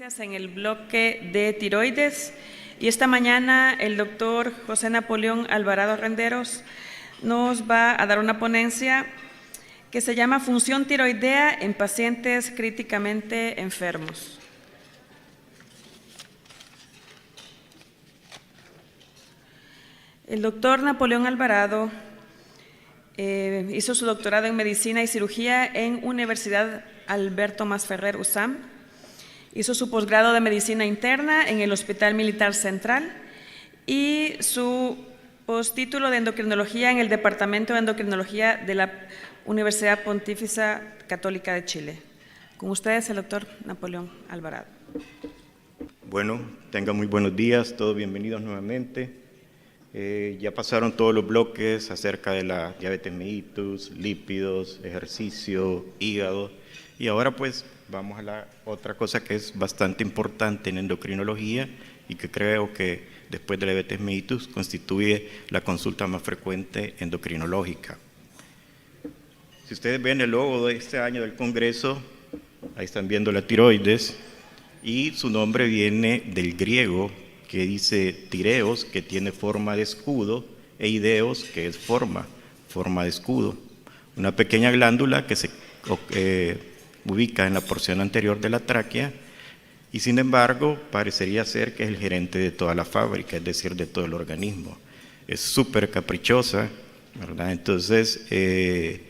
En el bloque de tiroides, y esta mañana el doctor José Napoleón Alvarado Renderos nos va a dar una ponencia que se llama Función tiroidea en pacientes críticamente enfermos. El doctor Napoleón Alvarado hizo su doctorado en Medicina y Cirugía en Universidad Alberto Masferrer, USAM. Hizo su posgrado de Medicina Interna en el Hospital Militar Central y su postítulo de Endocrinología en el Departamento de Endocrinología de la Universidad Pontificia Católica de Chile. Con ustedes el doctor Napoleón Alvarado. Bueno, tengan muy buenos días, todos bienvenidos nuevamente. Ya pasaron todos los bloques acerca de la diabetes mellitus, lípidos, ejercicio, hígado, y ahora pues vamos a la otra cosa que es bastante importante en endocrinología y que creo que después de la diabetes mellitus constituye la consulta más frecuente endocrinológica. Si ustedes ven el logo de este año del Congreso, ahí están viendo la tiroides y su nombre viene del griego que dice tireos, que tiene forma de escudo, e ideos, que es forma de escudo. Una pequeña glándula que se ubica en la porción anterior de la tráquea y sin embargo parecería ser que es el gerente de toda la fábrica, es decir, de todo el organismo. Es súper caprichosa, ¿verdad? Entonces de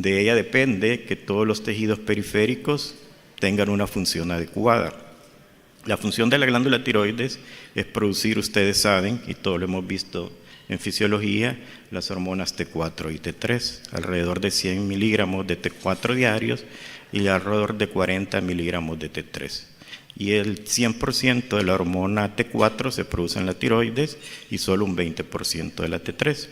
ella depende que todos los tejidos periféricos tengan una función adecuada. La función de la glándula tiroides es producir, ustedes saben, y todo lo hemos visto en fisiología, las hormonas T4 y T3, alrededor de 100 miligramos de T4 diarios y alrededor de 40 miligramos de T3. Y el 100% de la hormona T4 se produce en la tiroides y solo un 20% de la T3.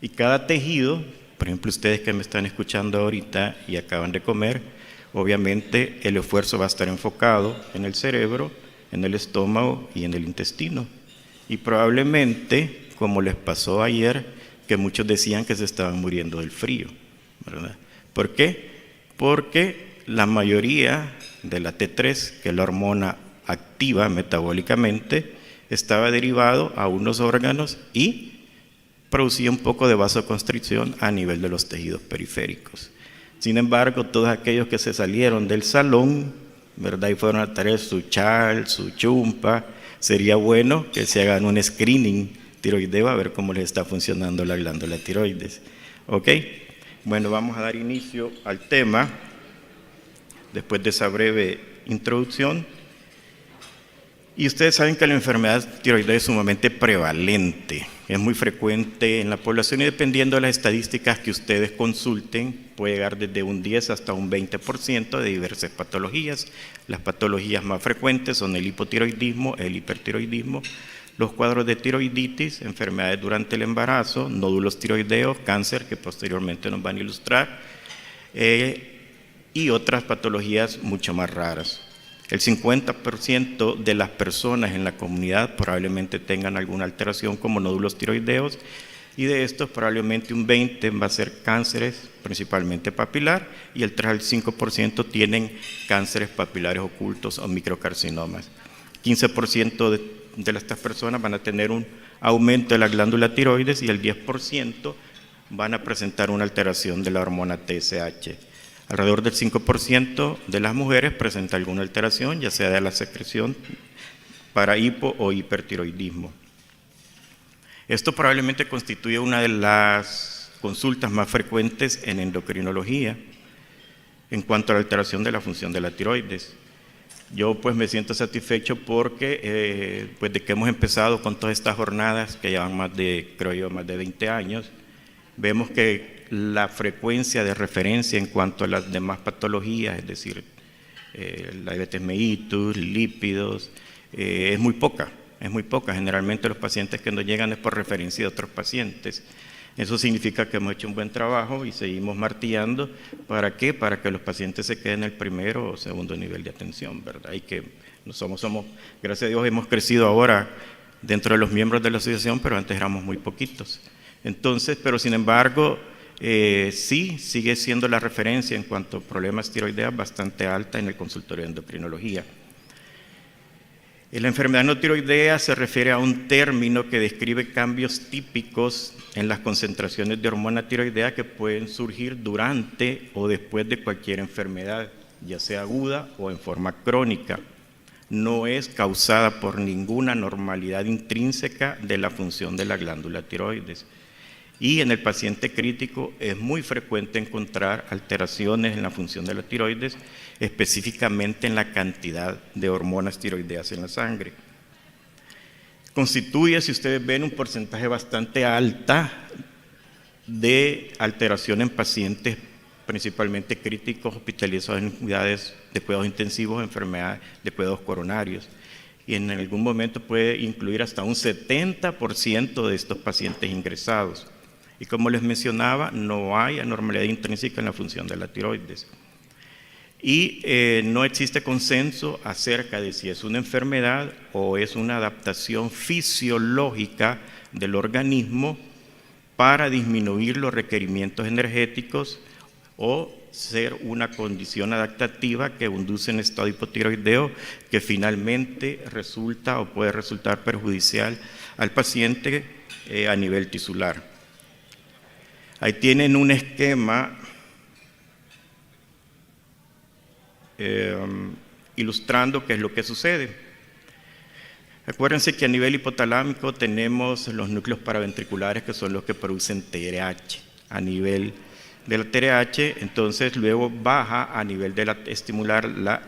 Y cada tejido, por ejemplo, ustedes que me están escuchando ahorita y acaban de comer, obviamente el esfuerzo va a estar enfocado en el cerebro, en el estómago y en el intestino. Y probablemente, como les pasó ayer, que muchos decían que se estaban muriendo del frío, ¿verdad? ¿Por qué? Porque la mayoría de la T3, que es la hormona activa metabólicamente, estaba derivado a unos órganos y producía un poco de vasoconstricción a nivel de los tejidos periféricos. Sin embargo, todos aquellos que se salieron del salón, ¿verdad? Y fueron a traer su chal, su chumpa, sería bueno que se hagan un screening tiroideo a ver cómo les está funcionando la glándula tiroides. ¿Ok? Bueno, vamos a dar inicio al tema después de esa breve introducción. Y ustedes saben que la enfermedad tiroidea es sumamente prevalente, es muy frecuente en la población y dependiendo de las estadísticas que ustedes consulten, puede llegar desde un 10 hasta un 20% de diversas patologías. Las patologías más frecuentes son el hipotiroidismo, el hipertiroidismo, los cuadros de tiroiditis, enfermedades durante el embarazo, nódulos tiroideos, cáncer, que posteriormente nos van a ilustrar, y otras patologías mucho más raras. El 50% de las personas en la comunidad probablemente tengan alguna alteración como nódulos tiroideos y de estos probablemente un 20% va a ser cánceres, principalmente papilar, y el 3 al 5% tienen cánceres papilares ocultos o microcarcinomas. 15% de estas personas van a tener un aumento de la glándula tiroides y el 10% van a presentar una alteración de la hormona TSH. Alrededor del 5% de las mujeres presenta alguna alteración, ya sea de la secreción para hipo o hipertiroidismo. Esto probablemente constituye una de las consultas más frecuentes en endocrinología en cuanto a la alteración de la función de la tiroides. Yo pues me siento satisfecho porque pues de que hemos empezado con todas estas jornadas que llevan más de 20 años, vemos que la frecuencia de referencia en cuanto a las demás patologías, es decir, la diabetes mellitus, lípidos, es muy poca. Generalmente los pacientes que nos llegan es por referencia de otros pacientes. Eso significa que hemos hecho un buen trabajo y seguimos martillando. ¿Para qué? Para que los pacientes se queden en el primero o segundo nivel de atención, ¿verdad? Y que gracias a Dios, hemos crecido ahora dentro de los miembros de la asociación, pero antes éramos muy poquitos. Entonces, pero sin embargo, sí, sigue siendo la referencia en cuanto a problemas tiroideos bastante alta en el consultorio de endocrinología. La enfermedad no tiroidea se refiere a un término que describe cambios típicos en las concentraciones de hormona tiroidea que pueden surgir durante o después de cualquier enfermedad, ya sea aguda o en forma crónica. No es causada por ninguna anormalidad intrínseca de la función de la glándula tiroides. Y en el paciente crítico es muy frecuente encontrar alteraciones en la función de la tiroides, específicamente en la cantidad de hormonas tiroideas en la sangre. Constituye, si ustedes ven, un porcentaje bastante alta de alteración en pacientes principalmente críticos hospitalizados en unidades de cuidados intensivos, enfermedades de cuidados coronarios. Y en algún momento puede incluir hasta un 70% de estos pacientes ingresados. Y como les mencionaba, no hay anormalidad intrínseca en la función de la tiroides. Y no existe consenso acerca de si es una enfermedad o es una adaptación fisiológica del organismo para disminuir los requerimientos energéticos o ser una condición adaptativa que induce en estado hipotiroideo que finalmente resulta o puede resultar perjudicial al paciente a nivel tisular. Ahí tienen un esquema ilustrando qué es lo que sucede. Acuérdense que a nivel hipotalámico tenemos los núcleos paraventriculares que son los que producen TRH. A nivel de la TRH, entonces luego baja a nivel de estimular la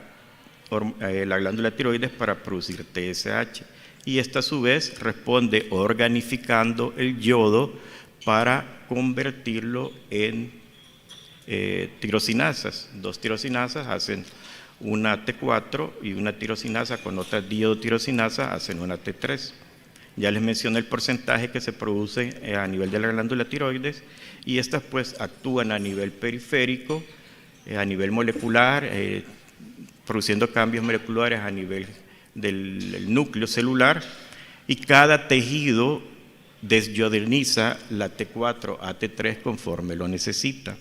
glándula tiroides para producir TSH. Y esta a su vez responde organificando el yodo para convertirlo en tirosinasas. Dos tirosinasas hacen una T4 y una tirosinasa con otra diodotirosinasa hacen una T3. Ya les mencioné el porcentaje que se produce a nivel de la glándula tiroides y estas pues actúan a nivel periférico, a nivel molecular, produciendo cambios moleculares a nivel del núcleo celular y cada tejido desiodiniza la T4 a T3 conforme lo necesita.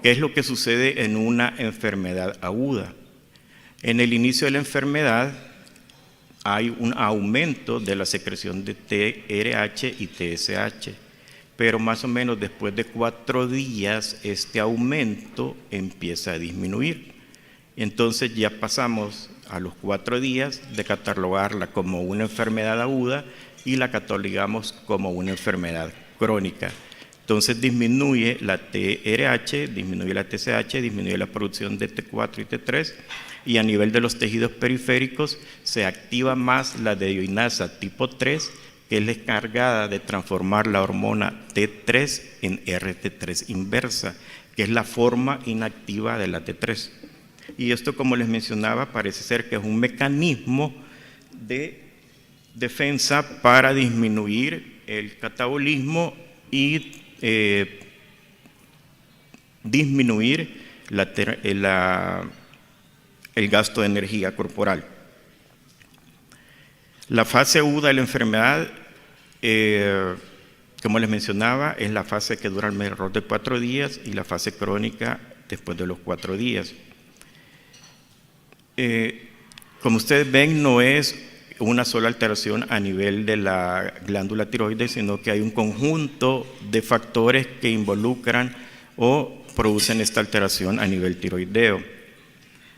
¿Qué es lo que sucede en una enfermedad aguda? En el inicio de la enfermedad hay un aumento de la secreción de TRH y TSH, pero más o menos después de 4 días este aumento empieza a disminuir. Entonces ya pasamos a los 4 días de catalogarla como una enfermedad aguda y la catalogamos como una enfermedad crónica. Entonces disminuye la TRH, disminuye la TSH, disminuye la producción de T4 y T3 y a nivel de los tejidos periféricos se activa más la dioinasa tipo 3, que es la encargada de transformar la hormona T3 en RT3 inversa, que es la forma inactiva de la T3. Y esto, como les mencionaba, parece ser que es un mecanismo de defensa para disminuir el catabolismo y disminuir el gasto de energía corporal. La fase aguda de la enfermedad, como les mencionaba, es la fase que dura alrededor de 4 días y la fase crónica después de los 4 días. Como ustedes ven, no es una sola alteración a nivel de la glándula tiroides, sino que hay un conjunto de factores que involucran o producen esta alteración a nivel tiroideo.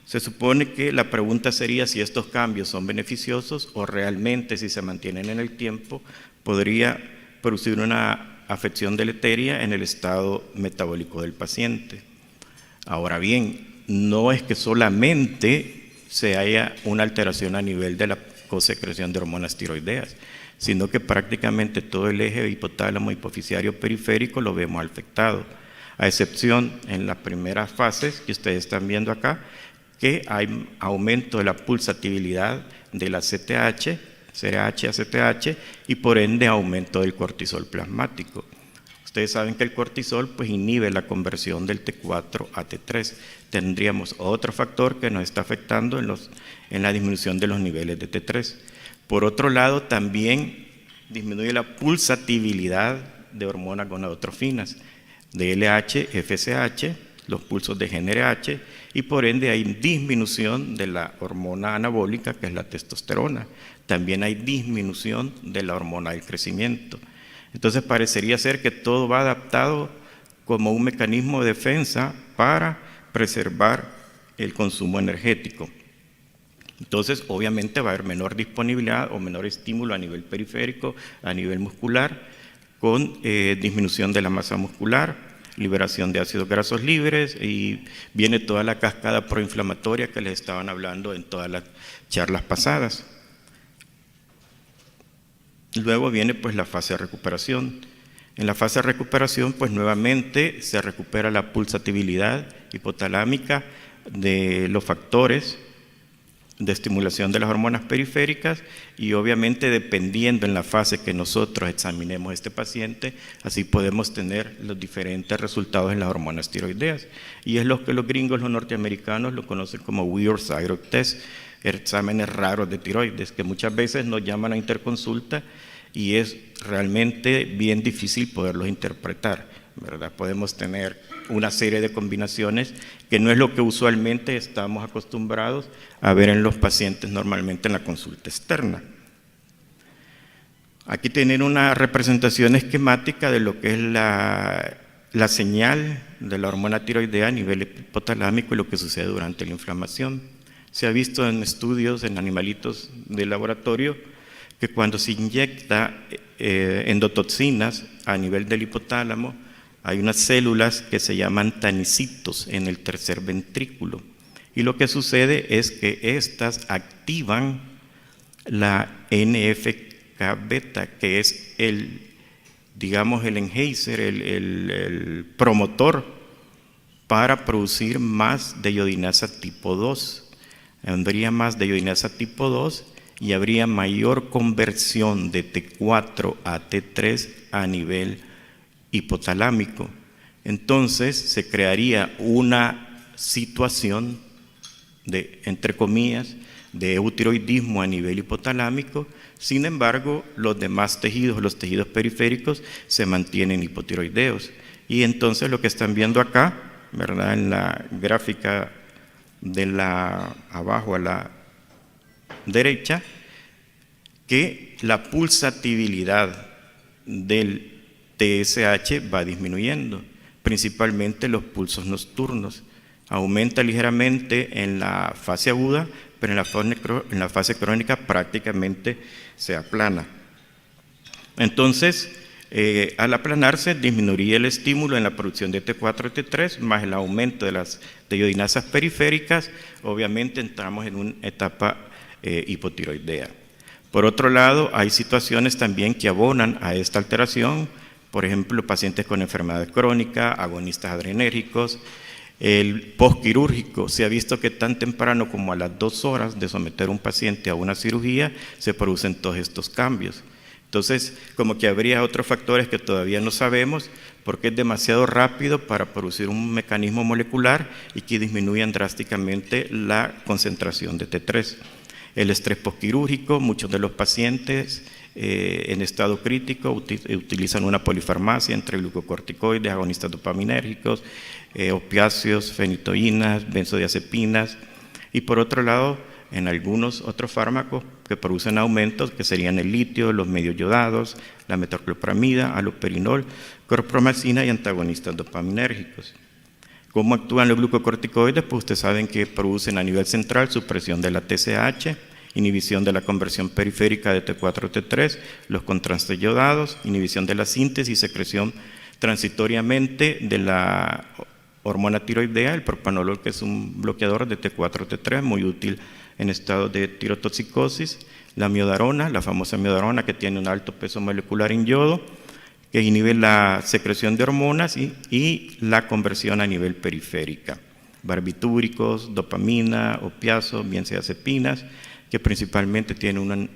Se supone que la pregunta sería si estos cambios son beneficiosos o realmente, si se mantienen en el tiempo, podría producir una afección deleteria en el estado metabólico del paciente. Ahora bien, no es que solamente se haya una alteración a nivel de la secreción de hormonas tiroideas, sino que prácticamente todo el eje hipotálamo hipoficiario periférico lo vemos afectado, a excepción en las primeras fases que ustedes están viendo acá, que hay aumento de la pulsatividad de la CTH, CRH a CTH, y por ende aumento del cortisol plasmático. Ustedes saben que el cortisol pues inhibe la conversión del T4 a T3. Tendríamos otro factor que nos está afectando en la disminución de los niveles de T3. Por otro lado, también disminuye la pulsatividad de hormonas gonadotrofinas, de LH, FSH, los pulsos de GnRH, y por ende hay disminución de la hormona anabólica, que es la testosterona. También hay disminución de la hormona del crecimiento. Entonces parecería ser que todo va adaptado como un mecanismo de defensa para preservar el consumo energético. Entonces, obviamente va a haber menor disponibilidad o menor estímulo a nivel periférico, a nivel muscular, con disminución de la masa muscular, liberación de ácidos grasos libres, y viene toda la cascada proinflamatoria que les estaban hablando en todas las charlas pasadas. Luego viene pues la fase de recuperación. En la fase de recuperación pues nuevamente se recupera la pulsatividad hipotalámica de los factores de estimulación de las hormonas periféricas, y obviamente dependiendo en la fase que nosotros examinemos a este paciente, así podemos tener los diferentes resultados en las hormonas tiroideas. Y es lo que los gringos, los norteamericanos, lo conocen como Weird Thyroid Test, exámenes raros de tiroides, que muchas veces nos llaman a interconsulta y es realmente bien difícil poderlos interpretar, ¿verdad? Podemos tener una serie de combinaciones que no es lo que usualmente estamos acostumbrados a ver en los pacientes normalmente en la consulta externa. Aquí tienen una representación esquemática de lo que es la señal de la hormona tiroidea a nivel hipotalámico y lo que sucede durante la inflamación. Se ha visto en estudios en animalitos de laboratorio que cuando se inyecta endotoxinas a nivel del hipotálamo, hay unas células que se llaman tanicitos en el tercer ventrículo, y lo que sucede es que estas activan la NF-κ-beta, que es digamos el enhancer, el promotor para producir más de iodinasa tipo 2. Habría más de iodinasa tipo 2 y habría mayor conversión de T4 a T3 a nivel hipotalámico. Entonces se crearía una situación de, entre comillas, de eutiroidismo a nivel hipotalámico. Sin embargo, los demás tejidos, los tejidos periféricos, se mantienen hipotiroideos. Y entonces lo que están viendo acá, ¿verdad?, en la gráfica de abajo a la derecha, que la pulsatividad del TSH va disminuyendo, principalmente los pulsos nocturnos. Aumenta ligeramente en la fase aguda, pero en la fase crónica prácticamente se aplana. Entonces, al aplanarse, disminuiría el estímulo en la producción de T4 y T3, más el aumento de las iodinasas periféricas. Obviamente entramos en una etapa hipotiroidea. Por otro lado, hay situaciones también que abonan a esta alteración. Por ejemplo, pacientes con enfermedad crónica, agonistas adrenérgicos. El postquirúrgico, se ha visto que tan temprano como a las 2 horas de someter a un paciente a una cirugía se producen todos estos cambios. Entonces, como que habría otros factores que todavía no sabemos, porque es demasiado rápido para producir un mecanismo molecular y que disminuyan drásticamente la concentración de T3. El estrés postquirúrgico, muchos de los pacientes en estado crítico utilizan una polifarmacia entre glucocorticoides, agonistas dopaminérgicos, opiáceos, fenitoínas, benzodiazepinas, y por otro lado, en algunos otros fármacos que producen aumentos, que serían el litio, los medios yodados, la metoclopramida, aloperinol, chlorpromazina y antagonistas dopaminérgicos. ¿Cómo actúan los glucocorticoides? Pues ustedes saben que producen a nivel central supresión de la TSH, inhibición de la conversión periférica de T4 a T3, los contrastes yodados, inhibición de la síntesis y secreción transitoriamente de la hormona tiroidea, el propanolol, que es un bloqueador de T4 a T3, muy útil en estado de tirotoxicosis, la miodarona, la famosa miodarona, que tiene un alto peso molecular en yodo, que inhibe la secreción de hormonas y la conversión a nivel periférica. Barbitúricos, dopamina, opiáceos, benzodiazepinas, que principalmente tiene un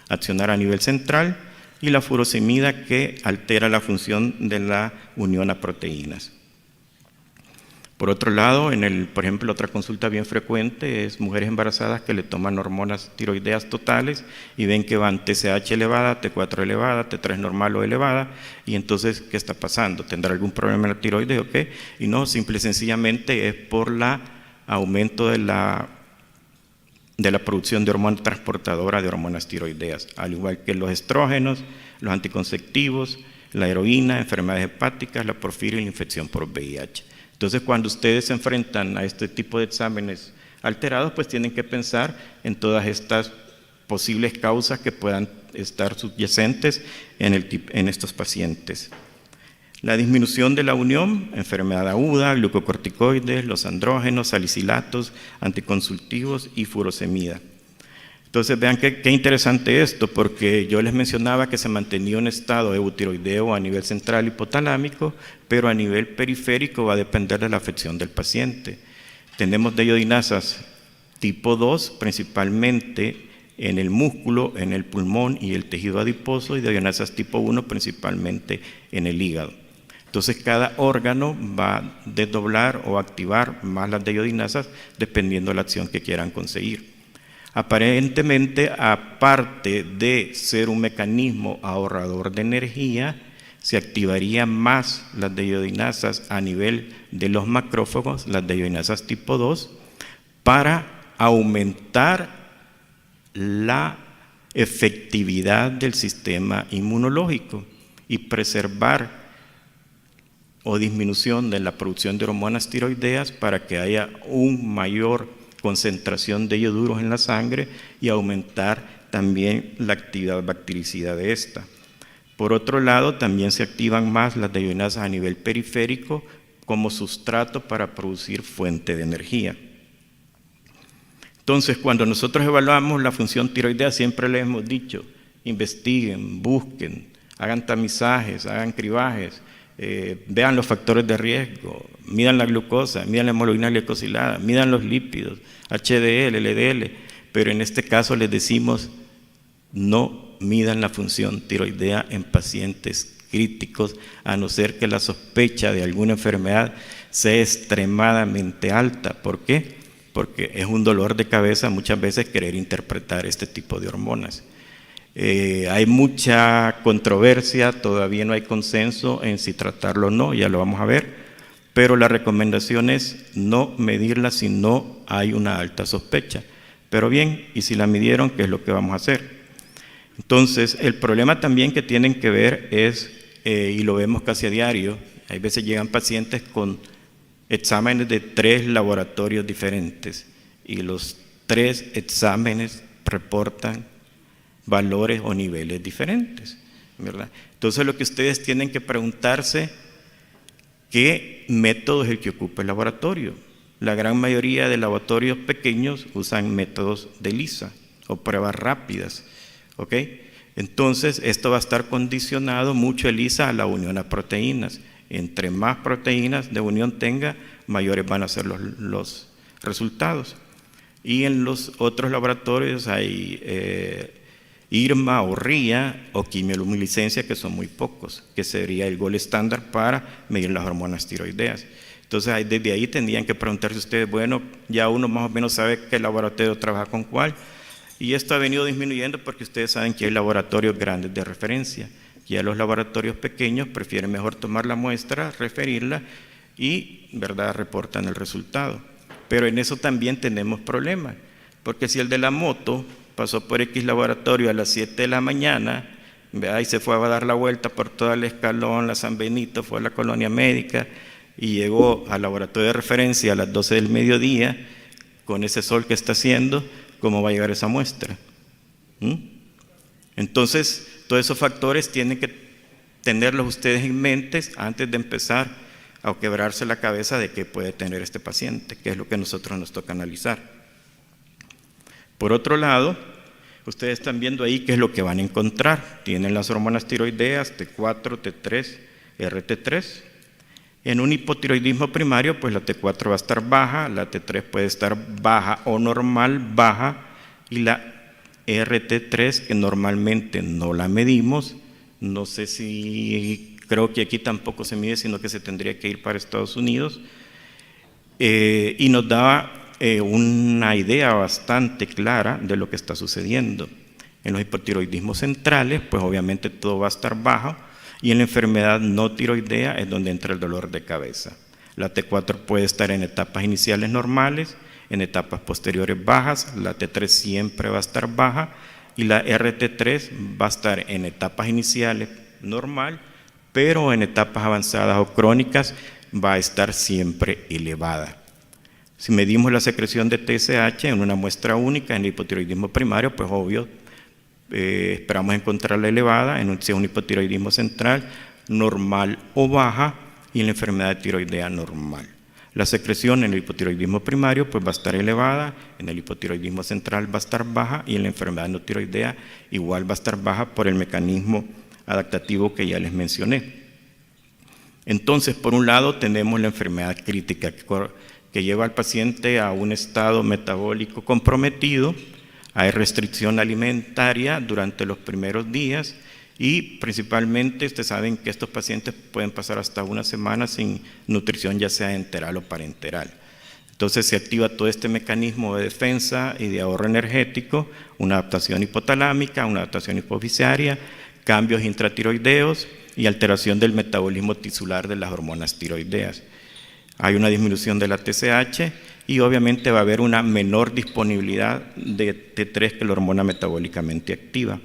accionar a nivel central, y la furosemida, que altera la función de la unión a proteínas. Por otro lado, por ejemplo, otra consulta bien frecuente es mujeres embarazadas que le toman hormonas tiroideas totales y ven que van TSH elevada, T4 elevada, T3 normal o elevada, y entonces, ¿qué está pasando? ¿Tendrá algún problema en la tiroides o qué? Y no, simple y sencillamente es por el aumento de la producción de hormona transportadora de hormonas tiroideas, al igual que los estrógenos, los anticonceptivos, la heroína, enfermedades hepáticas, la porfiria y la infección por VIH. Entonces, cuando ustedes se enfrentan a este tipo de exámenes alterados, pues tienen que pensar en todas estas posibles causas que puedan estar subyacentes en estos pacientes. La disminución de la unión, enfermedad aguda, glucocorticoides, los andrógenos, salicilatos, anticonsultivos y furosemida. Entonces vean qué interesante esto, porque yo les mencionaba que se mantenía un estado eutiroideo a nivel central hipotalámico, pero a nivel periférico va a depender de la afección del paciente. Tenemos deiodinasas tipo 2, principalmente en el músculo, en el pulmón y el tejido adiposo, y deiodinasas tipo 1, principalmente en el hígado. Entonces cada órgano va a desdoblar o activar más las deiodinasas dependiendo de la acción que quieran conseguir. Aparentemente, aparte de ser un mecanismo ahorrador de energía, se activarían más las deiodinasas a nivel de los macrófagos, las deiodinasas tipo 2, para aumentar la efectividad del sistema inmunológico y preservar o disminución de la producción de hormonas tiroideas para que haya un mayor concentración de ioduros en la sangre y aumentar también la actividad bactericida de esta. Por otro lado, también se activan más las deiodinasas a nivel periférico como sustrato para producir fuente de energía. Entonces, cuando nosotros evaluamos la función tiroidea, siempre les hemos dicho, investiguen, busquen, hagan tamizajes, hagan cribajes, vean los factores de riesgo, midan la glucosa, midan la hemoglobina glicosilada, midan los lípidos, HDL, LDL, pero en este caso les decimos no midan la función tiroidea en pacientes críticos, a no ser que la sospecha de alguna enfermedad sea extremadamente alta. ¿Por qué? Porque es un dolor de cabeza muchas veces querer interpretar este tipo de hormonas. Hay mucha controversia, todavía no hay consenso en si tratarlo o no, ya lo vamos a ver, pero la recomendación es no medirla si no hay una alta sospecha. Pero bien, y si la midieron, ¿qué es lo que vamos a hacer? Entonces, el problema también que tienen que ver es, y lo vemos casi a diario, hay veces llegan pacientes con exámenes de 3 laboratorios diferentes y los 3 exámenes reportan valores o niveles diferentes, ¿verdad? Entonces lo que ustedes tienen que preguntarse, ¿qué método es el que ocupa el laboratorio? La gran mayoría de laboratorios pequeños usan métodos de ELISA o pruebas rápidas, ¿ok? Entonces esto va a estar condicionado mucho ELISA a la unión a proteínas. Entre más proteínas de unión tenga, mayores van a ser los resultados. Y en los otros laboratorios hay IRMA o RIA o quimioluminiscencia, que son muy pocos, que sería el gold estándar para medir las hormonas tiroideas. Entonces, desde ahí tendrían que preguntarse ustedes, bueno, ya uno más o menos sabe qué laboratorio trabaja con cuál, y esto ha venido disminuyendo porque ustedes saben que hay laboratorios grandes de referencia. Ya los laboratorios pequeños prefieren mejor tomar la muestra, referirla y, ¿verdad?, reportan el resultado. Pero en eso también tenemos problemas, porque si el de la moto pasó por X laboratorio a las 7 de la mañana, ¿verdad?, y se fue a dar la vuelta por todo el Escalón, la San Benito, fue a la Colonia Médica y llegó al laboratorio de referencia a las 12 del mediodía, con ese sol que está haciendo, ¿cómo va a llegar esa muestra? Entonces, todos esos factores tienen que tenerlos ustedes en mente antes de empezar a quebrarse la cabeza de qué puede tener este paciente, que es lo que a nosotros nos toca analizar. Por otro lado, ustedes están viendo ahí qué es lo que van a encontrar. Tienen las hormonas tiroideas T4, T3, RT3. En un hipotiroidismo primario, pues la T4 va a estar baja, la T3 puede estar baja o normal, baja, y la RT3, que normalmente no la medimos, no sé si, creo que aquí tampoco se mide, sino que se tendría que ir para Estados Unidos, y nos da una idea bastante clara de lo que está sucediendo. En los hipotiroidismos centrales, pues obviamente todo va a estar bajo, y en la enfermedad no tiroidea es donde entra el dolor de cabeza. La T4 puede estar en etapas iniciales normales, en etapas posteriores bajas, la T3 siempre va a estar baja, y la RT3 va a estar en etapas iniciales normal, pero en etapas avanzadas o crónicas va a estar siempre elevada. Si medimos la secreción de TSH en una muestra única en el hipotiroidismo primario, pues obvio, esperamos encontrarla elevada en un hipotiroidismo central, normal o baja, y en la enfermedad tiroidea normal. La secreción en el hipotiroidismo primario pues va a estar elevada, en el hipotiroidismo central va a estar baja, y en la enfermedad no tiroidea igual va a estar baja por el mecanismo adaptativo que ya les mencioné. Entonces, por un lado tenemos la enfermedad crítica que lleva al paciente a un estado metabólico comprometido, hay restricción alimentaria durante los primeros días, y principalmente ustedes saben que estos pacientes pueden pasar hasta una semana sin nutrición, ya sea enteral o parenteral. Entonces se activa todo este mecanismo de defensa y de ahorro energético, una adaptación hipotalámica, una adaptación hipofisiaria, cambios intratiroideos y alteración del metabolismo tisular de las hormonas tiroideas. Hay una disminución de la TSH y obviamente va a haber una menor disponibilidad de T3 que la hormona metabólicamente activa.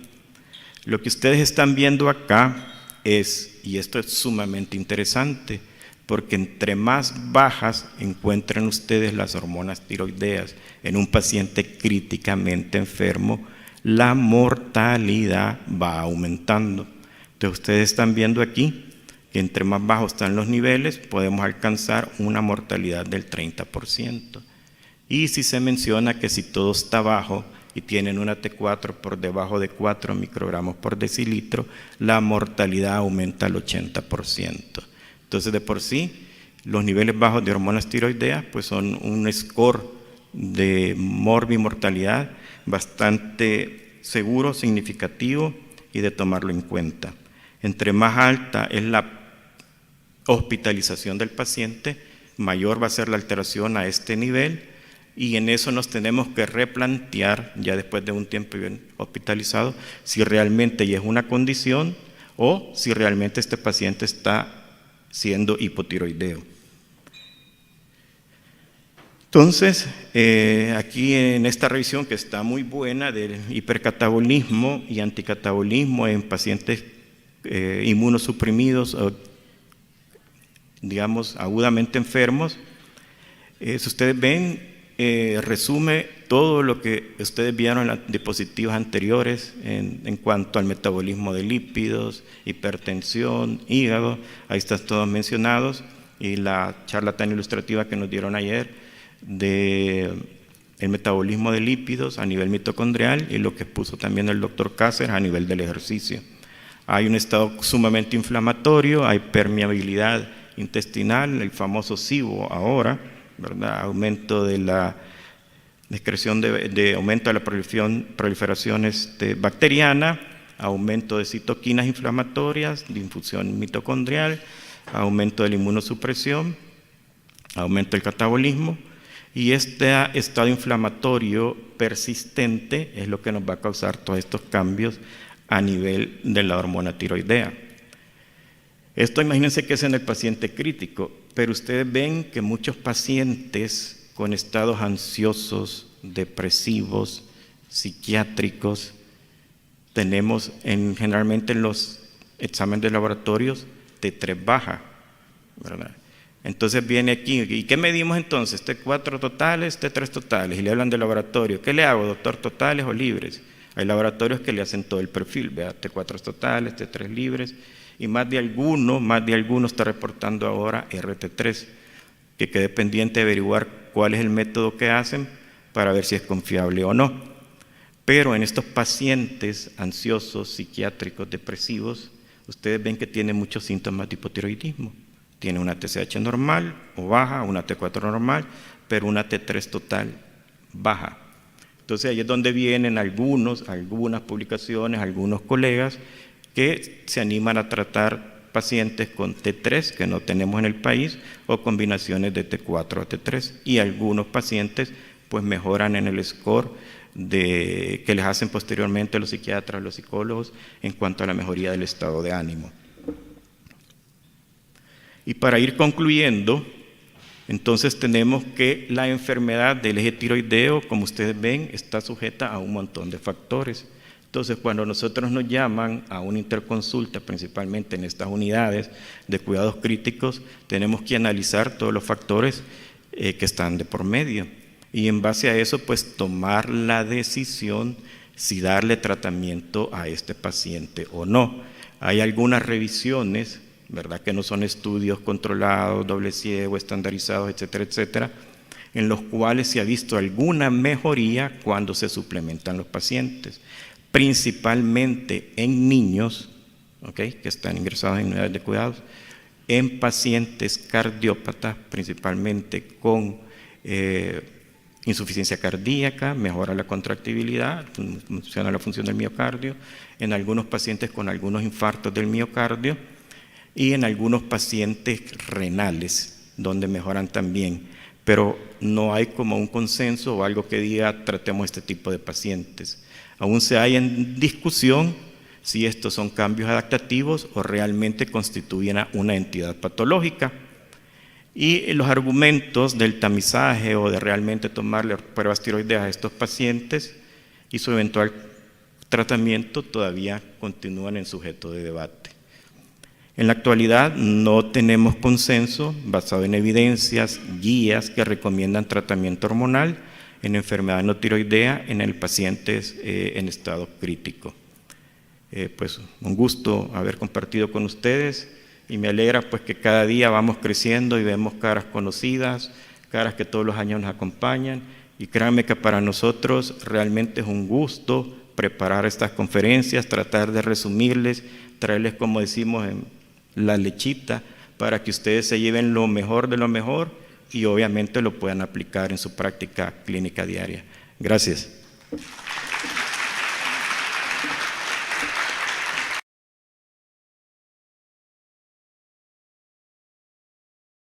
Lo que ustedes están viendo acá es, y esto es sumamente interesante, porque entre más bajas encuentren ustedes las hormonas tiroideas en un paciente críticamente enfermo, la mortalidad va aumentando. Entonces ustedes están viendo aquí que entre más bajos están los niveles, podemos alcanzar una mortalidad del 30%. Y si se menciona que si todo está bajo y tienen una T4 por debajo de 4 microgramos por decilitro, la mortalidad aumenta al 80%. Entonces, de por sí, los niveles bajos de hormonas tiroideas pues son un score de morbimortalidad bastante seguro, significativo y de tomarlo en cuenta. Entre más alta es la hospitalización del paciente, mayor va a ser la alteración a este nivel, y en eso nos tenemos que replantear, ya después de un tiempo bien hospitalizado, si realmente ya es una condición o si realmente este paciente está siendo hipotiroideo. Entonces, aquí en esta revisión que está muy buena del hipercatabolismo y anticatabolismo en pacientes inmunosuprimidos o digamos agudamente enfermos, si ustedes ven, resume todo lo que ustedes vieron en las diapositivas anteriores en cuanto al metabolismo de lípidos, hipertensión, hígado, ahí están todos mencionados, y la charla tan ilustrativa que nos dieron ayer de el metabolismo de lípidos a nivel mitocondrial y lo que puso también el doctor Cáceres a nivel del ejercicio. Hay un estado sumamente inflamatorio, hay permeabilidad intestinal, el famoso SIBO ahora, ¿verdad? Aumento de la excreción aumento de la proliferación bacteriana, aumento de citoquinas inflamatorias, de infusión mitocondrial, aumento de la inmunosupresión, aumento del catabolismo, y este estado inflamatorio persistente es lo que nos va a causar todos estos cambios a nivel de la hormona tiroidea. Esto imagínense que es en el paciente crítico, pero ustedes ven que muchos pacientes con estados ansiosos, depresivos, psiquiátricos, tenemos generalmente en los exámenes de laboratorios T3 baja, ¿verdad? Entonces viene aquí, ¿y qué medimos entonces? T4 totales, T3 totales, y le hablan de laboratorio. ¿Qué le hago, doctor? ¿Totales o libres? Hay laboratorios que le hacen todo el perfil, ¿verdad? T4 totales, T3 libres, y más de alguno está reportando ahora RT3, que quede pendiente de averiguar cuál es el método que hacen para ver si es confiable o no. Pero en estos pacientes ansiosos, psiquiátricos, depresivos, ustedes ven que tienen muchos síntomas de hipotiroidismo. Tiene una TSH normal o baja, una T4 normal, pero una T3 total baja. Entonces ahí es donde vienen algunas publicaciones, algunos colegas que se animan a tratar pacientes con T3 que no tenemos en el país o combinaciones de T4 a T3, y algunos pacientes pues mejoran en el score que les hacen posteriormente los psiquiatras, los psicólogos en cuanto a la mejoría del estado de ánimo. Y para ir concluyendo, entonces tenemos que la enfermedad del eje tiroideo, como ustedes ven, está sujeta a un montón de factores. Entonces, cuando nosotros nos llaman a una interconsulta, principalmente en estas unidades de cuidados críticos, tenemos que analizar todos los factores que están de por medio. Y en base a eso, pues tomar la decisión si darle tratamiento a este paciente o no. Hay algunas revisiones, ¿verdad?, que no son estudios controlados, doble ciego, estandarizados, etcétera, etcétera, en los cuales se ha visto alguna mejoría cuando se suplementan los pacientes, principalmente en niños, ¿okay?, que están ingresados en unidades de cuidados, en pacientes cardiópatas, principalmente con insuficiencia cardíaca, mejora la contractibilidad, funciona la función del miocardio, en algunos pacientes con algunos infartos del miocardio y en algunos pacientes renales, donde mejoran también. Pero no hay como un consenso o algo que diga tratemos este tipo de pacientes. Aún se hay en discusión si estos son cambios adaptativos o realmente constituyen una entidad patológica. Y los argumentos del tamizaje o de realmente tomarle pruebas tiroideas a estos pacientes y su eventual tratamiento todavía continúan en sujeto de debate. En la actualidad no tenemos consenso basado en evidencias, guías que recomiendan tratamiento hormonal en enfermedad no tiroidea en el pacientes en estado crítico. Pues un gusto haber compartido con ustedes y me alegra pues que cada día vamos creciendo y vemos caras conocidas, caras que todos los años nos acompañan, y créanme que para nosotros realmente es un gusto preparar estas conferencias, tratar de resumirles, traerles, como decimos, en la lechita para que ustedes se lleven lo mejor de lo mejor y obviamente lo puedan aplicar en su práctica clínica diaria. Gracias.